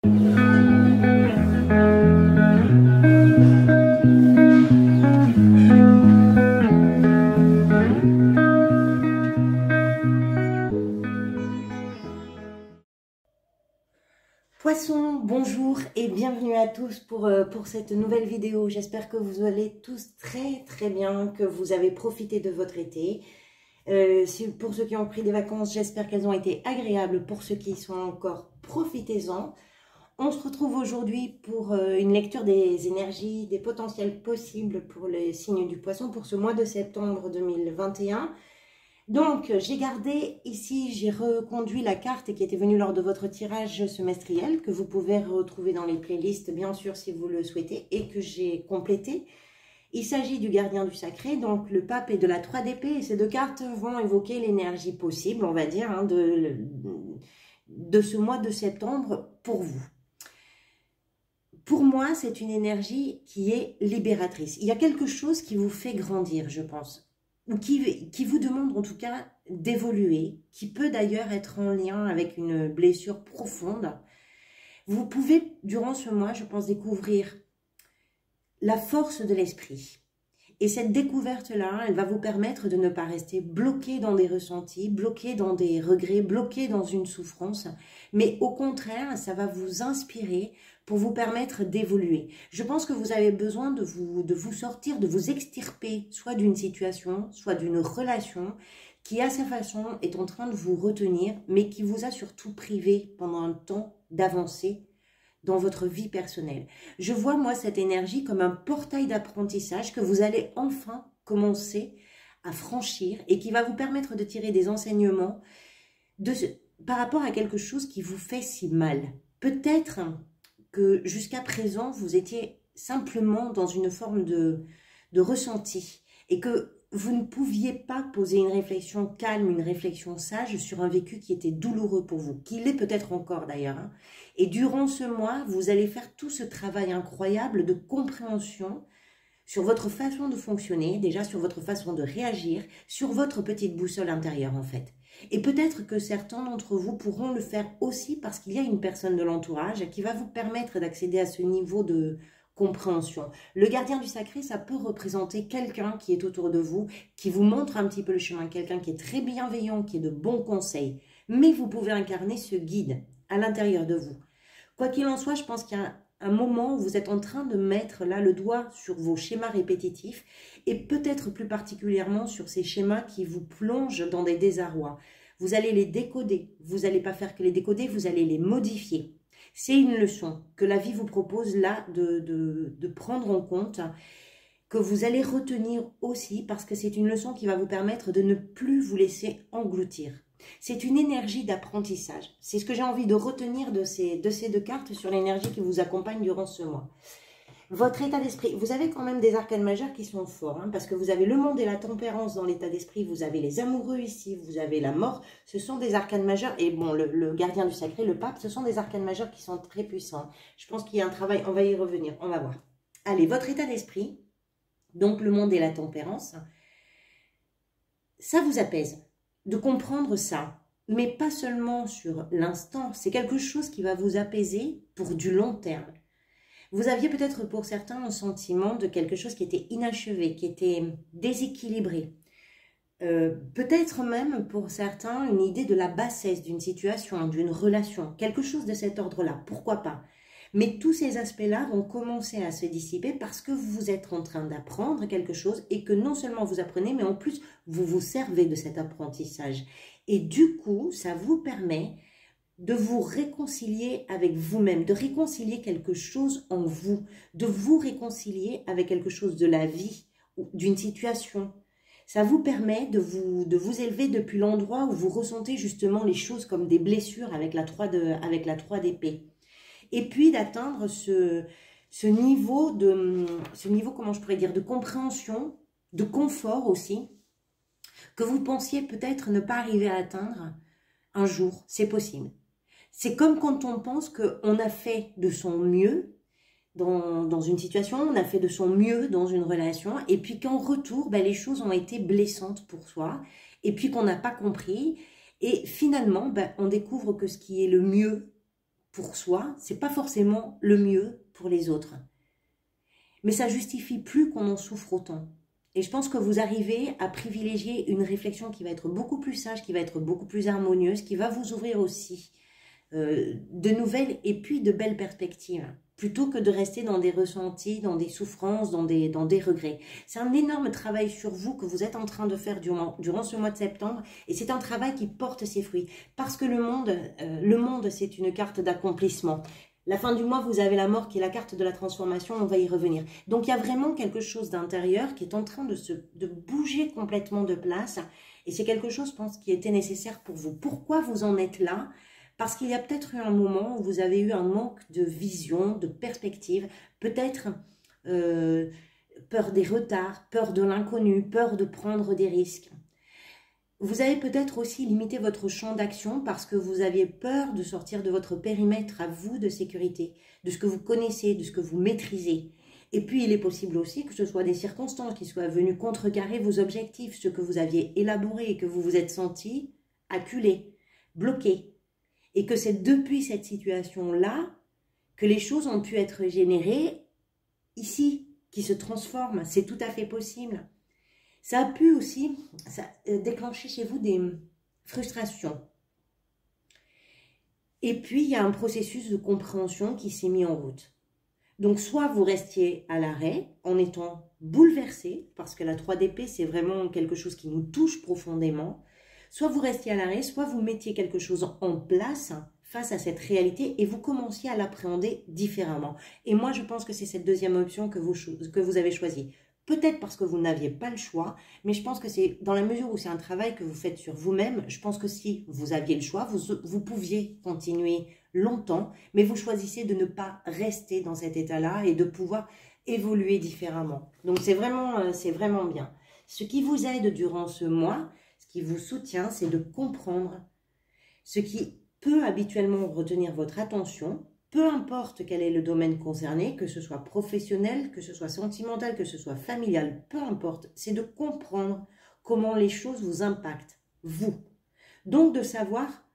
Poissons, bonjour et bienvenue à tous pour cette nouvelle vidéo. J'espère que vous allez tous très bien, que vous avez profité de votre été. Pour ceux qui ont pris des vacances, j'espère qu'elles ont été agréables. Pour ceux qui y sont encore, profitez-en. On se retrouve aujourd'hui pour une lecture des énergies, des potentiels possibles pour les signes du poisson pour ce mois de septembre 2021. Donc, j'ai gardé ici, j'ai reconduit la carte qui était venue lors de votre tirage semestriel, que vous pouvez retrouver dans les playlists, bien sûr, si vous le souhaitez, et que j'ai complété. Il s'agit du gardien du sacré, donc le pape et de la 3 d'épée, et ces deux cartes vont évoquer l'énergie possible, on va dire, hein, de ce mois de septembre pour vous. Pour moi, c'est une énergie qui est libératrice. Il y a quelque chose qui vous fait grandir, je pense. Ou qui vous demande en tout cas d'évoluer, qui peut d'ailleurs être en lien avec une blessure profonde. Vous pouvez, durant ce mois, je pense, découvrir la force de l'esprit. Et cette découverte-là, elle va vous permettre de ne pas rester bloqué dans des ressentis, bloqué dans des regrets, bloqué dans une souffrance, mais au contraire, ça va vous inspirer pour vous permettre d'évoluer. Je pense que vous avez besoin de vous sortir, de vous extirper, soit d'une situation, soit d'une relation qui, à sa façon, est en train de vous retenir, mais qui vous a surtout privé pendant un temps d'avancer dans votre vie personnelle. Je vois, moi, cette énergie comme un portail d'apprentissage que vous allez enfin commencer à franchir et qui va vous permettre de tirer des enseignements par rapport à quelque chose qui vous fait si mal. Peut-être que jusqu'à présent, vous étiez simplement dans une forme de ressenti et que vous ne pouviez pas poser une réflexion calme, une réflexion sage sur un vécu qui était douloureux pour vous, qui l'est peut-être encore d'ailleurs. Hein. Et durant ce mois, vous allez faire tout ce travail incroyable de compréhension sur votre façon de fonctionner, déjà sur votre façon de réagir, sur votre petite boussole intérieure en fait. Et peut-être que certains d'entre vous pourront le faire aussi parce qu'il y a une personne de l'entourage qui va vous permettre d'accéder à ce niveau de compréhension. Le gardien du sacré, ça peut représenter quelqu'un qui est autour de vous, qui vous montre un petit peu le chemin, quelqu'un qui est très bienveillant, qui est de bons conseils. Mais vous pouvez incarner ce guide à l'intérieur de vous. Quoi qu'il en soit, je pense qu'il y a un moment où vous êtes en train de mettre là le doigt sur vos schémas répétitifs et peut-être plus particulièrement sur ces schémas qui vous plongent dans des désarrois. Vous allez les décoder, vous n'allez pas faire que les décoder, vous allez les modifier. C'est une leçon que la vie vous propose là de prendre en compte, que vous allez retenir aussi parce que c'est une leçon qui va vous permettre de ne plus vous laisser engloutir. C'est une énergie d'apprentissage. C'est ce que j'ai envie de retenir de ces deux cartes sur l'énergie qui vous accompagne durant ce mois. Votre état d'esprit, vous avez quand même des arcanes majeures qui sont forts, hein, parce que vous avez le monde et la tempérance dans l'état d'esprit, vous avez les amoureux ici, vous avez la mort, ce sont des arcanes majeures, et bon, le gardien du sacré, le pape, ce sont des arcanes majeures qui sont très puissants. Je pense qu'il y a un travail, on va y revenir, on va voir. Allez, votre état d'esprit, donc le monde et la tempérance, ça vous apaise de comprendre ça, mais pas seulement sur l'instant, c'est quelque chose qui va vous apaiser pour du long terme. Vous aviez peut-être pour certains un sentiment de quelque chose qui était inachevé, qui était déséquilibré. Peut-être même pour certains une idée de la bassesse d'une situation, d'une relation, quelque chose de cet ordre-là, pourquoi pas. Mais tous ces aspects-là vont commencer à se dissiper parce que vous êtes en train d'apprendre quelque chose et que non seulement vous apprenez, mais en plus vous vous servez de cet apprentissage. Et du coup, ça vous permet de vous réconcilier avec vous-même, de réconcilier quelque chose en vous, de vous réconcilier avec quelque chose de la vie, d'une situation. Ça vous permet de vous élever depuis l'endroit où vous ressentez justement les choses comme des blessures avec la 3 d'épée. Et puis d'atteindre ce niveau, comment je pourrais dire, de compréhension, de confort aussi, que vous pensiez peut-être ne pas arriver à atteindre un jour, c'est possible. C'est comme quand on pense qu'on a fait de son mieux dans une situation, on a fait de son mieux dans une relation, et puis qu'en retour, les choses ont été blessantes pour soi, et puis qu'on n'a pas compris, et finalement, on découvre que ce qui est le mieux pour soi, c'est pas forcément le mieux pour les autres. Mais ça justifie plus qu'on en souffre autant. Et je pense que vous arrivez à privilégier une réflexion qui va être beaucoup plus sage, qui va être beaucoup plus harmonieuse, qui va vous ouvrir aussi de nouvelles et puis de belles perspectives, plutôt que de rester dans des ressentis, dans des souffrances, dans des regrets. C'est un énorme travail sur vous que vous êtes en train de faire durant ce mois de septembre, et c'est un travail qui porte ses fruits, parce que le monde c'est une carte d'accomplissement. La fin du mois, vous avez la mort qui est la carte de la transformation, on va y revenir. Donc il y a vraiment quelque chose d'intérieur qui est en train de bouger complètement de place, et c'est quelque chose, je pense, qui était nécessaire pour vous. Pourquoi vous en êtes là ? Parce qu'il y a peut-être eu un moment où vous avez eu un manque de vision, de perspective, peut-être peur des retards, peur de l'inconnu, peur de prendre des risques. Vous avez peut-être aussi limité votre champ d'action parce que vous aviez peur de sortir de votre périmètre à vous de sécurité, de ce que vous connaissez, de ce que vous maîtrisez. Et puis, il est possible aussi que ce soit des circonstances qui soient venues contrecarrer vos objectifs, ce que vous aviez élaboré et que vous vous êtes senti acculé, bloqué. Et que c'est depuis cette situation-là que les choses ont pu être générées ici, qui se transforment. C'est tout à fait possible. Ça a pu aussi déclencher chez vous des frustrations. Et puis, il y a un processus de compréhension qui s'est mis en route. Donc, soit vous restiez à l'arrêt en étant bouleversé, parce que la 3 d'épée, c'est vraiment quelque chose qui nous touche profondément. Soit vous restiez à l'arrêt, soit vous mettiez quelque chose en place face à cette réalité et vous commenciez à l'appréhender différemment. Et moi, je pense que c'est cette deuxième option que vous avez choisie. Peut-être parce que vous n'aviez pas le choix, mais je pense que c'est dans la mesure où c'est un travail que vous faites sur vous-même, je pense que si vous aviez le choix, vous pouviez continuer longtemps, mais vous choisissez de ne pas rester dans cet état-là et de pouvoir évoluer différemment. Donc c'est vraiment bien. Ce qui vous aide durant ce mois, ce qui vous soutient, c'est de comprendre ce qui peut habituellement retenir votre attention, peu importe quel est le domaine concerné, que ce soit professionnel, que ce soit sentimental, que ce soit familial, peu importe, c'est de comprendre comment les choses vous impactent, vous. Donc de savoir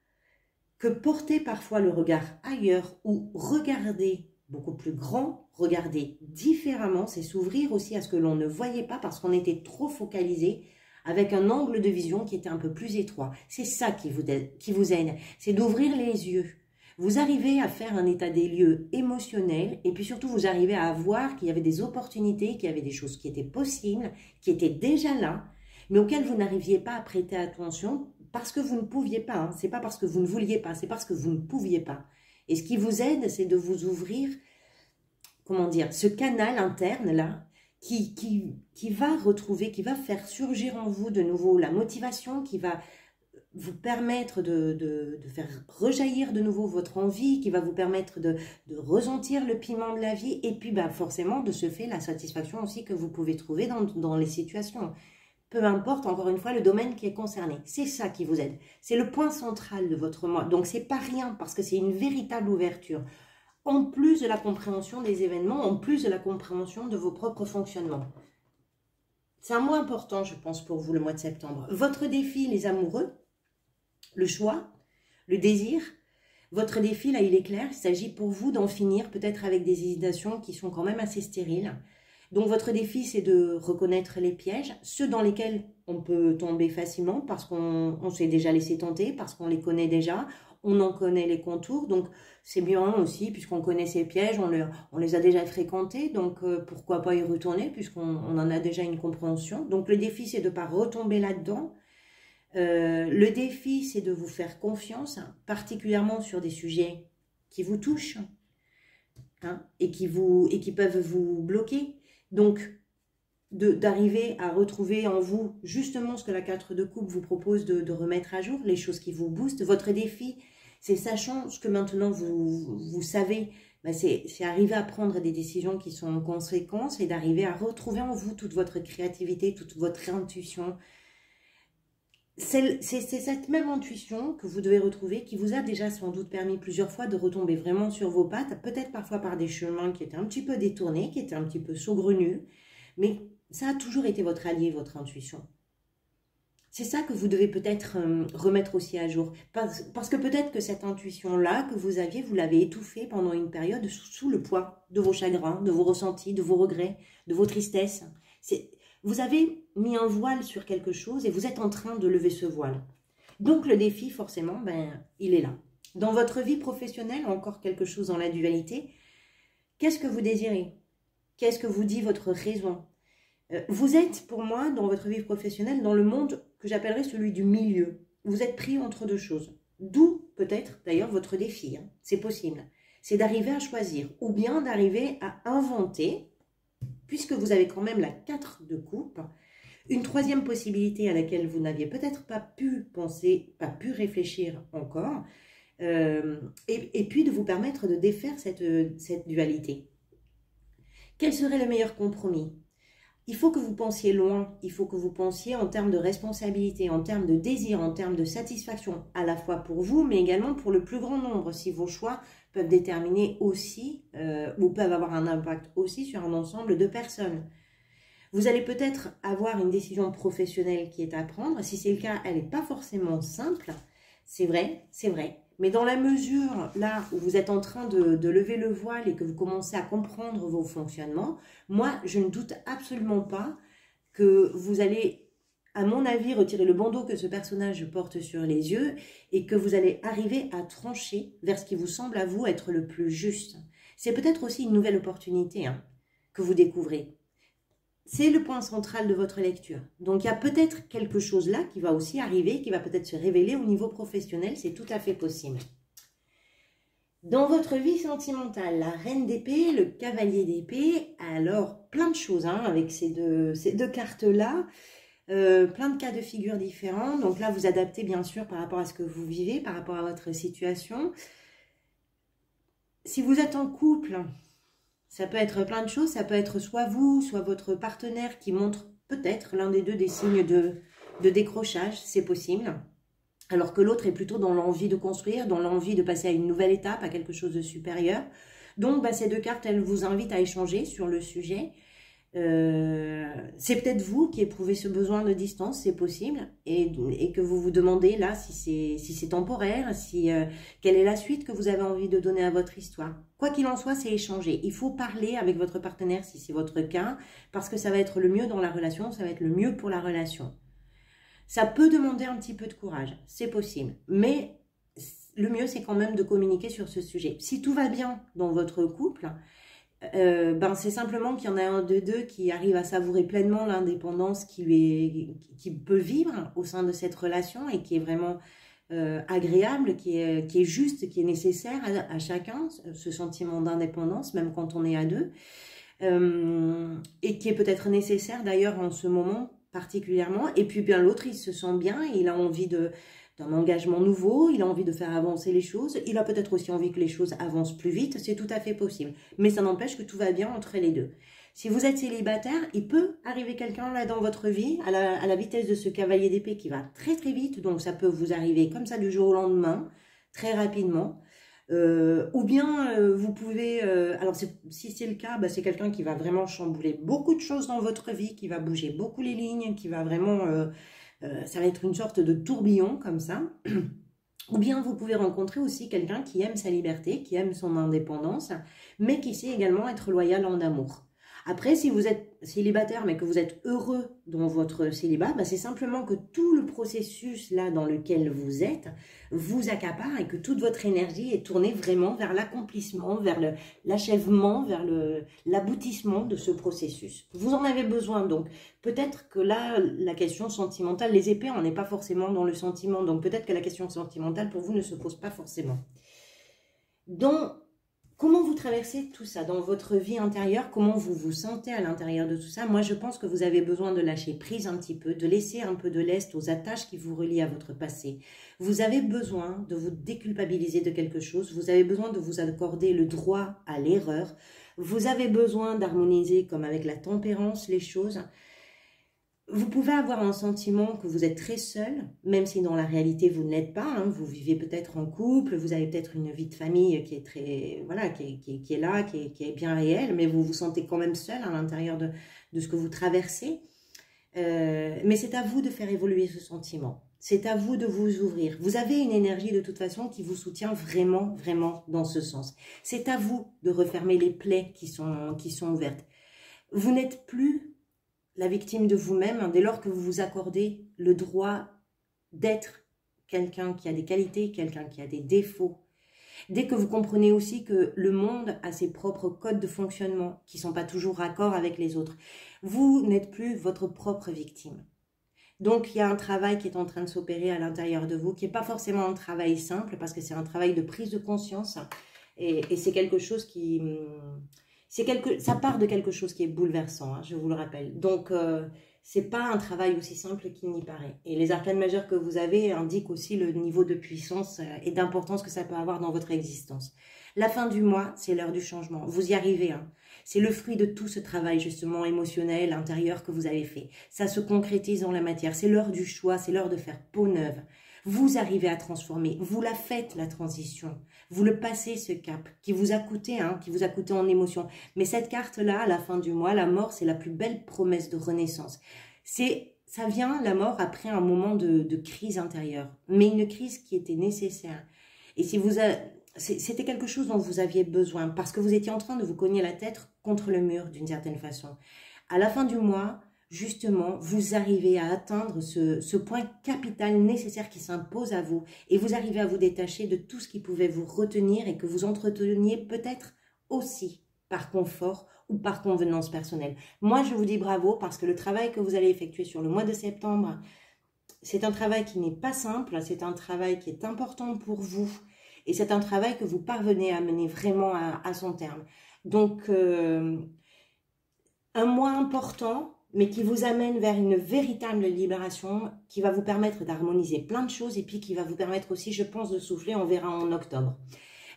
que porter parfois le regard ailleurs ou regarder beaucoup plus grand, regarder différemment, c'est s'ouvrir aussi à ce que l'on ne voyait pas parce qu'on était trop focalisé avec un angle de vision qui était un peu plus étroit. C'est ça qui vous aide, c'est d'ouvrir les yeux. Vous arrivez à faire un état des lieux émotionnel et puis surtout vous arrivez à voir qu'il y avait des opportunités, qu'il y avait des choses qui étaient possibles, qui étaient déjà là, mais auxquelles vous n'arriviez pas à prêter attention parce que vous ne pouviez pas. Hein. C'est pas parce que vous ne vouliez pas, c'est parce que vous ne pouviez pas. Et ce qui vous aide, c'est de vous ouvrir, comment dire, ce canal interne là, qui va retrouver, qui va faire surgir en vous de nouveau la motivation, qui va vous permettre de faire rejaillir de nouveau votre envie, qui va vous permettre de ressentir le piment de la vie, et puis forcément de ce fait la satisfaction aussi que vous pouvez trouver dans les situations. Peu importe, encore une fois, le domaine qui est concerné. C'est ça qui vous aide. C'est le point central de votre mois. Donc, c'est pas rien parce que c'est une véritable ouverture. En plus de la compréhension des événements, en plus de la compréhension de vos propres fonctionnements. C'est un mois important, je pense, pour vous, le mois de septembre. Votre défi, les amoureux, le choix, le désir. Votre défi, là, il est clair. Il s'agit pour vous d'en finir peut-être avec des hésitations qui sont quand même assez stériles. Donc, votre défi, c'est de reconnaître les pièges, ceux dans lesquels on peut tomber facilement parce qu'on s'est déjà laissé tenter, parce qu'on les connaît déjà, on en connaît les contours. Donc, c'est bien aussi, puisqu'on connaît ces pièges, on les a déjà fréquentés, donc pourquoi pas y retourner, puisqu'on en a déjà une compréhension. Donc, le défi, c'est de ne pas retomber là-dedans. Le défi, c'est de vous faire confiance, particulièrement sur des sujets qui vous touchent hein, et qui peuvent vous bloquer. Donc, d'arriver à retrouver en vous justement ce que la 4 de coupe vous propose de remettre à jour, les choses qui vous boostent. Votre défi, c'est sachant ce que maintenant vous savez, c'est arriver à prendre des décisions qui sont en conséquence et d'arriver à retrouver en vous toute votre créativité, toute votre intuition. C'est cette même intuition que vous devez retrouver, qui vous a déjà sans doute permis plusieurs fois de retomber vraiment sur vos pattes, peut-être parfois par des chemins qui étaient un petit peu détournés, qui étaient un petit peu saugrenus, mais ça a toujours été votre allié, votre intuition. C'est ça que vous devez peut-être remettre aussi à jour. Parce que peut-être que cette intuition-là que vous aviez, vous l'avez étouffée pendant une période sous le poids de vos chagrins, de vos ressentis, de vos regrets, de vos tristesses. Vous avez mis un voile sur quelque chose et vous êtes en train de lever ce voile. Donc le défi, forcément, il est là. Dans votre vie professionnelle, encore quelque chose dans la dualité, qu'est-ce que vous désirez? Qu'est-ce que vous dit votre raison? Vous êtes, pour moi, dans votre vie professionnelle, dans le monde que j'appellerais celui du milieu. Vous êtes pris entre deux choses. D'où, peut-être, d'ailleurs, votre défi. Hein. C'est possible. C'est d'arriver à choisir ou bien d'arriver à inventer, puisque vous avez quand même la 4 de coupe, une troisième possibilité à laquelle vous n'aviez peut-être pas pu penser, pas pu réfléchir encore, et puis de vous permettre de défaire cette dualité. Quel serait le meilleur compromis? Il faut que vous pensiez loin, il faut que vous pensiez en termes de responsabilité, en termes de désir, en termes de satisfaction, à la fois pour vous, mais également pour le plus grand nombre, si vos choix peuvent déterminer aussi, ou peuvent avoir un impact aussi sur un ensemble de personnes. Vous allez peut-être avoir une décision professionnelle qui est à prendre. Si c'est le cas, elle n'est pas forcément simple. C'est vrai, c'est vrai. Mais dans la mesure, là, où vous êtes en train de lever le voile et que vous commencez à comprendre vos fonctionnements, moi, je ne doute absolument pas que vous allez, à mon avis, retirer le bandeau que ce personnage porte sur les yeux et que vous allez arriver à trancher vers ce qui vous semble à vous être le plus juste. C'est peut-être aussi une nouvelle opportunité que vous découvrez. C'est le point central de votre lecture. Donc, il y a peut-être quelque chose là qui va aussi arriver, qui va peut-être se révéler au niveau professionnel. C'est tout à fait possible. Dans votre vie sentimentale, la reine d'épée, le cavalier d'épée, alors plein de choses avec ces deux cartes-là. Plein de cas de figure différents. Donc là, vous adaptez bien sûr par rapport à ce que vous vivez, par rapport à votre situation. Si vous êtes en couple... Ça peut être plein de choses, ça peut être soit vous, soit votre partenaire qui montre peut-être l'un des deux des signes de décrochage, c'est possible. Alors que l'autre est plutôt dans l'envie de construire, dans l'envie de passer à une nouvelle étape, à quelque chose de supérieur. Donc ces deux cartes, elles vous invitent à échanger sur le sujet. C'est peut-être vous qui éprouvez ce besoin de distance, c'est possible, et que vous vous demandez là si c'est temporaire, quelle est la suite que vous avez envie de donner à votre histoire. Quoi qu'il en soit, c'est échanger. Il faut parler avec votre partenaire si c'est votre cas, parce que ça va être le mieux dans la relation, ça va être le mieux pour la relation. Ça peut demander un petit peu de courage, c'est possible, mais le mieux c'est quand même de communiquer sur ce sujet. Si tout va bien dans votre couple, c'est simplement qu'il y en a un de deux qui arrive à savourer pleinement l'indépendance qu'il peut vivre au sein de cette relation et qui est vraiment agréable, qui est juste, qui est nécessaire à chacun, ce sentiment d'indépendance, même quand on est à deux, et qui est peut-être nécessaire d'ailleurs en ce moment particulièrement. Et puis bien l'autre, il se sent bien, il a envie d'un engagement nouveau, il a envie de faire avancer les choses, il a peut-être aussi envie que les choses avancent plus vite, c'est tout à fait possible. Mais ça n'empêche que tout va bien entre les deux. Si vous êtes célibataire, il peut arriver quelqu'un là dans votre vie, à la vitesse de ce cavalier d'épée qui va très très vite, donc ça peut vous arriver comme ça du jour au lendemain, très rapidement. Ou bien vous pouvez, alors si c'est le cas, c'est quelqu'un qui va vraiment chambouler beaucoup de choses dans votre vie, qui va bouger beaucoup les lignes, qui va vraiment... ça va être une sorte de tourbillon comme ça. Ou bien vous pouvez rencontrer aussi quelqu'un qui aime sa liberté, qui aime son indépendance, mais qui sait également être loyal en amour. Après, si vous êtes célibataire, mais que vous êtes heureux dans votre célibat, c'est simplement que tout le processus là dans lequel vous êtes vous accapare et que toute votre énergie est tournée vraiment vers l'accomplissement, vers l'achèvement, vers l'aboutissement de ce processus. Vous en avez besoin, donc peut-être que là, la question sentimentale, les épées, on n'est pas forcément dans le sentiment, donc peut-être que la question sentimentale pour vous ne se pose pas forcément. Comment vous traversez tout ça dans votre vie intérieure? Comment vous vous sentez à l'intérieur de tout ça? Moi, je pense que vous avez besoin de lâcher prise un petit peu, de laisser un peu de lest aux attaches qui vous relient à votre passé. Vous avez besoin de vous déculpabiliser de quelque chose. Vous avez besoin de vous accorder le droit à l'erreur. Vous avez besoin d'harmoniser, comme avec la tempérance, les choses. Vous pouvez avoir un sentiment que vous êtes très seul, même si dans la réalité vous ne l'êtes pas. Vous vivez peut-être en couple, vous avez peut-être une vie de famille qui est très, voilà, qui est là, qui est bien réelle, mais vous vous sentez quand même seul à l'intérieur de ce que vous traversez. Mais c'est à vous de faire évoluer ce sentiment. C'est à vous de vous ouvrir. Vous avez une énergie de toute façon qui vous soutient vraiment, vraiment dans ce sens. C'est à vous de refermer les plaies qui sont ouvertes. Vous n'êtes plus la victime de vous-même hein, dès lors que vous vous accordez le droit d'être quelqu'un qui a des qualités, quelqu'un qui a des défauts. Dès que vous comprenez aussi que le monde a ses propres codes de fonctionnement qui ne sont pas toujours raccords avec les autres, vous n'êtes plus votre propre victime. Donc, il y a un travail qui est en train de s'opérer à l'intérieur de vous, qui n'est pas forcément un travail simple, parce que c'est un travail de prise de conscience. Et c'est quelque chose qui... ça part de quelque chose qui est bouleversant, hein, je vous le rappelle. Donc, c'est pas un travail aussi simple qu'il n'y paraît. Et les arcanes majeures que vous avez indiquent aussi le niveau de puissance et d'importance que ça peut avoir dans votre existence. La fin du mois, c'est l'heure du changement. Vous y arrivez, hein. C'est le fruit de tout ce travail justement émotionnel, intérieur que vous avez fait. Ça se concrétise dans la matière. C'est l'heure du choix, c'est l'heure de faire peau neuve. Vous arrivez à transformer, vous la faites la transition, vous le passez ce cap qui vous a coûté, hein, qui vous a coûté en émotion. Mais cette carte-là, à la fin du mois, la mort, c'est la plus belle promesse de renaissance. Ça vient, la mort, après un moment de crise intérieure, mais une crise qui était nécessaire. Et si c'était quelque chose dont vous aviez besoin, parce que vous étiez en train de vous cogner la tête contre le mur d'une certaine façon. À la fin du mois, justement, vous arrivez à atteindre ce point capital nécessaire qui s'impose à vous. Et vous arrivez à vous détacher de tout ce qui pouvait vous retenir et que vous entreteniez peut-être aussi par confort ou par convenance personnelle. Moi, je vous dis bravo parce que le travail que vous allez effectuer sur le mois de septembre, c'est un travail qui n'est pas simple, c'est un travail qui est important pour vous. Et c'est un travail que vous parvenez à mener vraiment à son terme. Donc, un mois important, mais qui vous amène vers une véritable libération, qui va vous permettre d'harmoniser plein de choses et puis qui va vous permettre aussi, je pense, de souffler. On verra en octobre.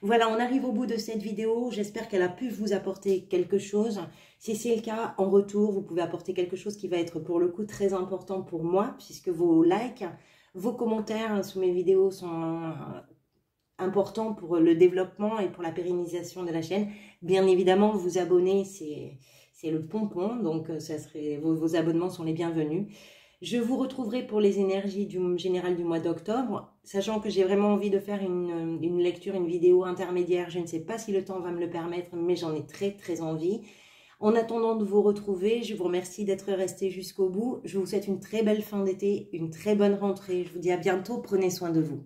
Voilà, on arrive au bout de cette vidéo. J'espère qu'elle a pu vous apporter quelque chose. Si c'est le cas, en retour, vous pouvez apporter quelque chose qui va être pour le coup très important pour moi, puisque vos likes, vos commentaires sous mes vidéos sont important pour le développement et pour la pérennisation de la chaîne. Bien évidemment, vous abonner, c'est le pompon, donc vos abonnements sont les bienvenus. Je vous retrouverai pour les énergies générales du mois d'octobre, sachant que j'ai vraiment envie de faire une lecture, une vidéo intermédiaire. Je ne sais pas si le temps va me le permettre, mais j'en ai très très envie. En attendant de vous retrouver, je vous remercie d'être resté jusqu'au bout. Je vous souhaite une très belle fin d'été, une très bonne rentrée. Je vous dis à bientôt, prenez soin de vous.